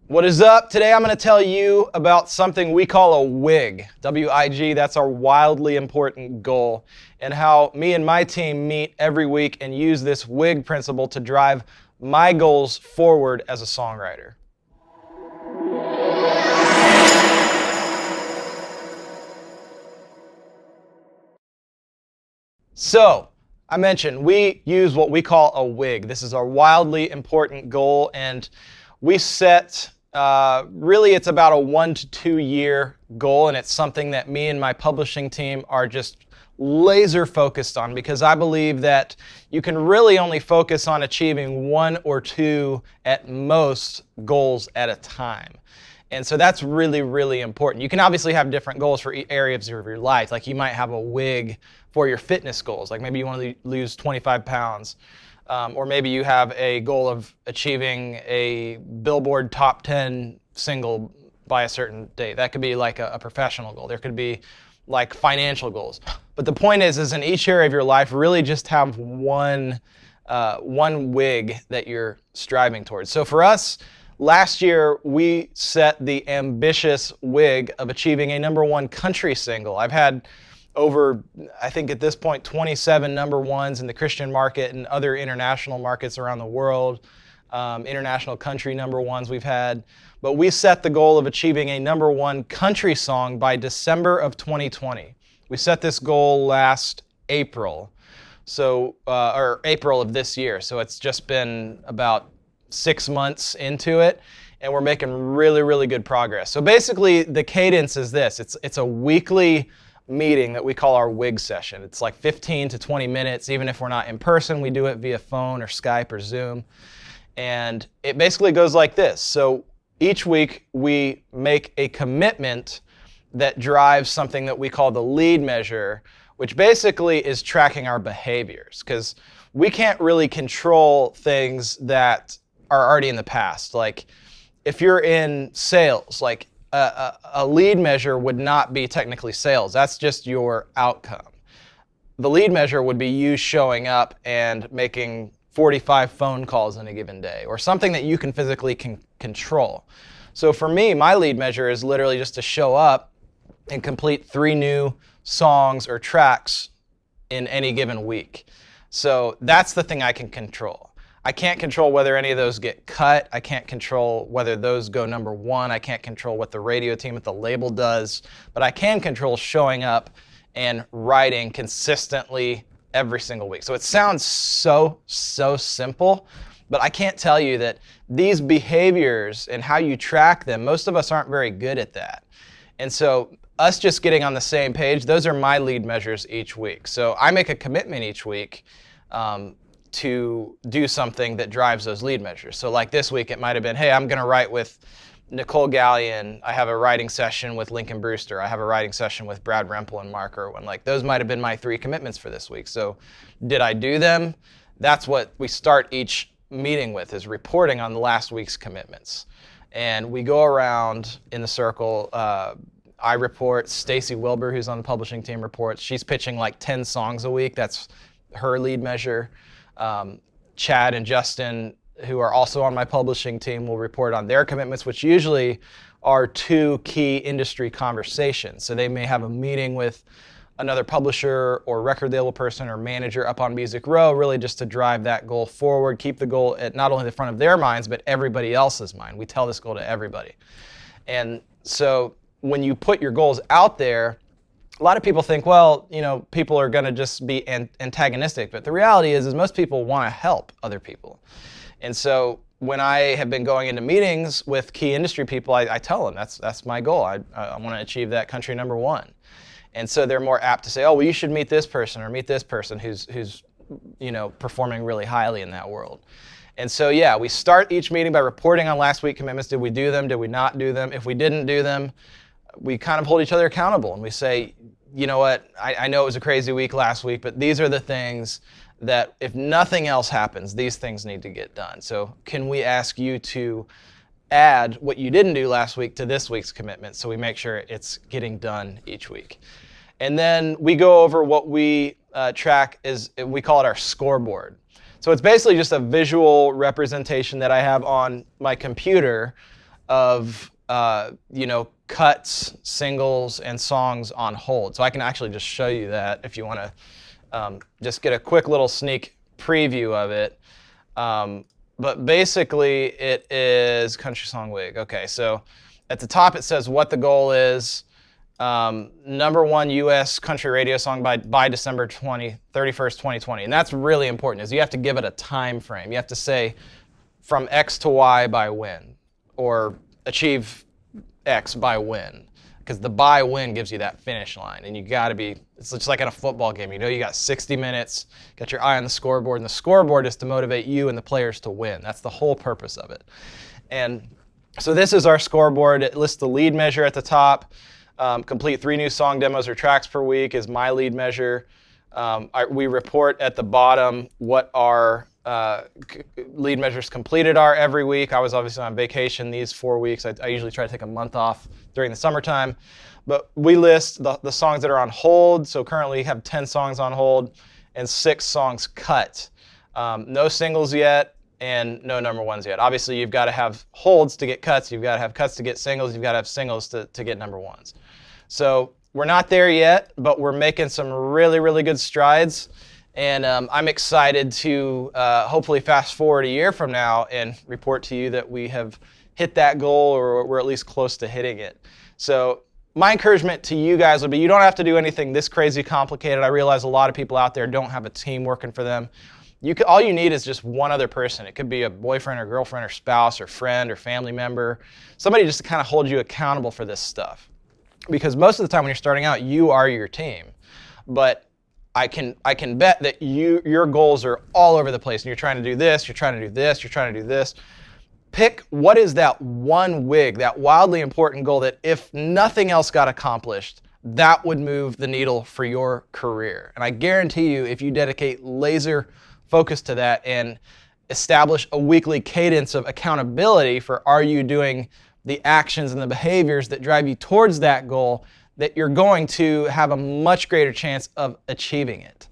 What is up? Today I'm going to tell you about something we call a WIG. W-I-G, that's our wildly important goal, and how me and my team meet every week and use this WIG principle to drive my goals forward as a songwriter. So, I mentioned we use what we call a WIG. This is our wildly important goal, and we set, really it's about a 1 to 2 year goal, and it's something that me and my publishing team are just laser focused on, because I believe that you can really only focus on achieving 1 or 2 at most goals at a time. And so that's really, really important. You can obviously have different goals for areas of your life. Like you might have a WIG for your fitness goals. Like maybe you want to lose 25 pounds. Or maybe you have a goal of achieving a Billboard top 10 single by a certain date. That could be like a professional goal. There could be like financial goals. But the point is in each area of your life, really just have one WIG that you're striving towards. So for us, last year, we set the ambitious WIG of achieving a #1 country single. I've had over, I think at this point, 27 #1s in the Christian market and other international markets around the world. International country #1s we've had. But we set the goal of achieving a #1 country song by December of 2020. We set this goal last April, or April of this year. So it's just been about 6 months into it, and we're making really, really good progress. So basically, the cadence is this. It's a weekly meeting that we call our WIG session. It's like 15 to 20 minutes. Even if we're not in person, we do it via phone or Skype or Zoom. And it basically goes like this. So each week, we make a commitment that drives something that we call the lead measure, which basically is tracking our behaviors, because we can't really control things that are already in the past. Like if you're in sales, like a lead measure would not be technically sales. That's just your outcome. The lead measure would be you showing up and making 45 phone calls in a given day, or something that you can physically control. So for me, my lead measure is literally just to show up and complete 3 new songs or tracks in any given week. So that's the thing I can control. I can't control whether any of those get cut. I can't control whether those go #1. I can't control what the radio team at the label does. But I can control showing up and writing consistently every single week. So it sounds so simple, but I can't tell you that these behaviors and how you track them, most of us aren't very good at that. And so us just getting on the same page, those are my lead measures each week. So I make a commitment each week to do something that drives those lead measures. So like this week, it might have been, hey, I'm going to write with Nicole Gallion. I have a writing session with Lincoln Brewster. I have a writing session with Brad Rempel and Mark Irwin. Like those might have been my 3 commitments for this week. So did I do them? That's what we start each meeting with, is reporting on the last week's commitments. And we go around in the circle. I report. Stacy Wilbur, who's on the publishing team, reports. She's pitching like 10 songs a week. That's her lead measure. Chad and Justin, who are also on my publishing team, will report on their commitments, which usually are 2 key industry conversations. So they may have a meeting with another publisher or record label person or manager up on Music Row, really just to drive that goal forward, keep the goal at not only the front of their minds, but everybody else's mind. We tell this goal to everybody. And so when you put your goals out there, a lot of people think, well, you know, people are going to just be antagonistic. But the reality is most people want to help other people. And so when I have been going into meetings with key industry people, I tell them that's my goal. I want to achieve that country #1. And so they're more apt to say, oh, well, you should meet this person or meet this person who's you know, performing really highly in that world. And so, yeah, we start each meeting by reporting on last week's commitments. Did we do them? Did we not do them? If we didn't do them, we kind of hold each other accountable, and we say, you know what, I know it was a crazy week last week, but these are the things that if nothing else happens, these things need to get done. So can we ask you to add what you didn't do last week to this week's commitment, so we make sure it's getting done each week. And then we go over what we track, we call it our scoreboard. So it's basically just a visual representation that I have on my computer of cuts, singles, and songs on hold. So I can actually just show you that if you want to just get a quick little sneak preview of it. But basically, it is country song wig. Okay, so at the top it says what the goal is. #1 U.S. country radio song by December 31st, 2020. And that's really important, is you have to give it a time frame. You have to say from X to Y by when, or achieve X by when, because the by when gives you that finish line. And you got to be, it's just like in a football game, you got 60 minutes, got your eye on the scoreboard, and the scoreboard is to motivate you and the players to win. That's the whole purpose of it. And so this is our scoreboard. It lists the lead measure at the top. Complete 3 new song demos or tracks per week is my lead measure. We report at the bottom what our lead measures completed are every week. I was obviously on vacation these 4 weeks. I usually try to take a month off during the summertime. But we list the songs that are on hold. So currently we have 10 songs on hold and 6 songs cut. No singles yet and no #1s yet. Obviously you've got to have holds to get cuts. You've got to have cuts to get singles. You've got to have singles to get #1s. So we're not there yet, but we're making some really, really good strides. And I'm excited to hopefully fast forward a year from now and report to you that we have hit that goal, or we're at least close to hitting it. So my encouragement to you guys would be, you don't have to do anything this crazy complicated. I realize a lot of people out there don't have a team working for them. All you need is just one other person. It could be a boyfriend or girlfriend or spouse or friend or family member, somebody just to kind of hold you accountable for this stuff. Because most of the time when you're starting out, you are your team. But I can bet that your goals are all over the place, and you're trying to do this, you're trying to do this, you're trying to do this. Pick what is that one wig, that wildly important goal that if nothing else got accomplished, that would move the needle for your career. And I guarantee you, if you dedicate laser focus to that and establish a weekly cadence of accountability for, are you doing the actions and the behaviors that drive you towards that goal, that you're going to have a much greater chance of achieving it.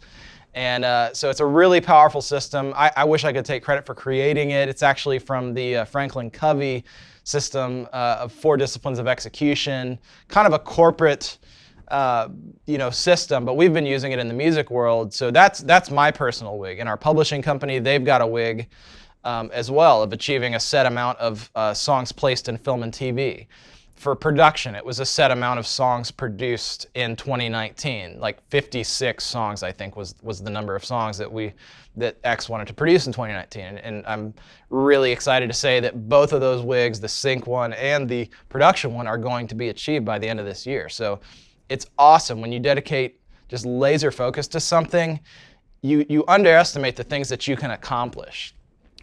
And so it's a really powerful system. I wish I could take credit for creating it. It's actually from the Franklin Covey system of 4 disciplines of execution, kind of a corporate system, but we've been using it in the music world. So that's my personal wig. In our publishing company, they've got a wig as well of achieving a set amount of songs placed in film and TV. For production, it was a set amount of songs produced in 2019, like 56 songs, I think, was the number of songs that X wanted to produce in 2019. And I'm really excited to say that both of those wigs, the sync one and the production one, are going to be achieved by the end of this year. So it's awesome when you dedicate just laser focus to something. You underestimate the things that you can accomplish.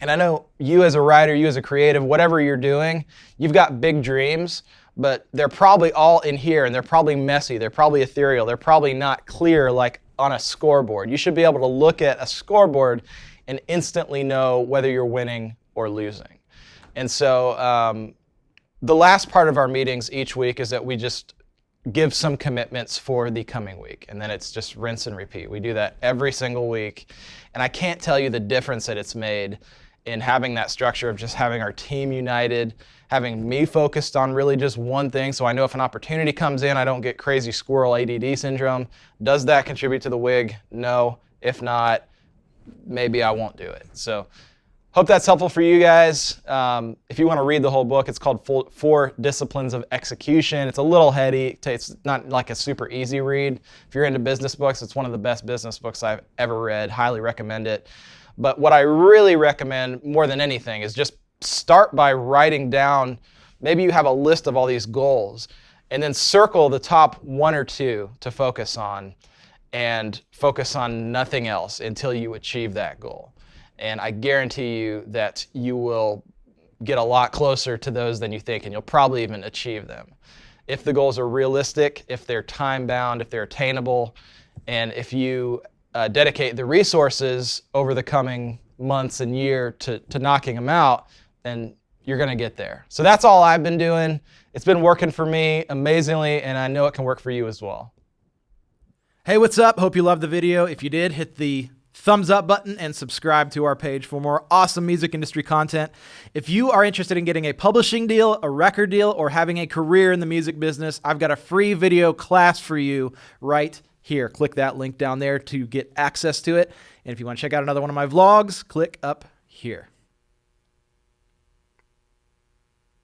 And I know you as a writer, you as a creative, whatever you're doing, you've got big dreams, but they're probably all in here, and they're probably messy, they're probably ethereal, they're probably not clear like on a scoreboard. You should be able to look at a scoreboard and instantly know whether you're winning or losing. And so the last part of our meetings each week is that we just give some commitments for the coming week, and then it's just rinse and repeat. We do that every single week, and I can't tell you the difference that it's made in having that structure of just having our team united, having me focused on really just one thing, so I know if an opportunity comes in, I don't get crazy squirrel ADD syndrome. Does that contribute to the wig? No. If not, maybe I won't do it. So hope that's helpful for you guys. If you want to read the whole book, it's called 4 Disciplines of Execution. It's a little heady. It's not like a super easy read. If you're into business books, it's one of the best business books I've ever read. Highly recommend it. But what I really recommend more than anything is just start by writing down, maybe you have a list of all these goals, and then circle the top 1 or 2 to focus on, and focus on nothing else until you achieve that goal. And I guarantee you that you will get a lot closer to those than you think, and you'll probably even achieve them. If the goals are realistic, if they're time-bound, if they're attainable, and if you dedicate the resources over the coming months and year to knocking them out, then you're going to get there. So that's all I've been doing. It's been working for me amazingly, and I know it can work for you as well. Hey, what's up? Hope you loved the video. If you did, hit the thumbs up button and subscribe to our page for more awesome music industry content. If you are interested in getting a publishing deal, a record deal, or having a career in the music business, I've got a free video class for you right here. Click that link down there to get access to it. And if you want to check out another one of my vlogs, click up here.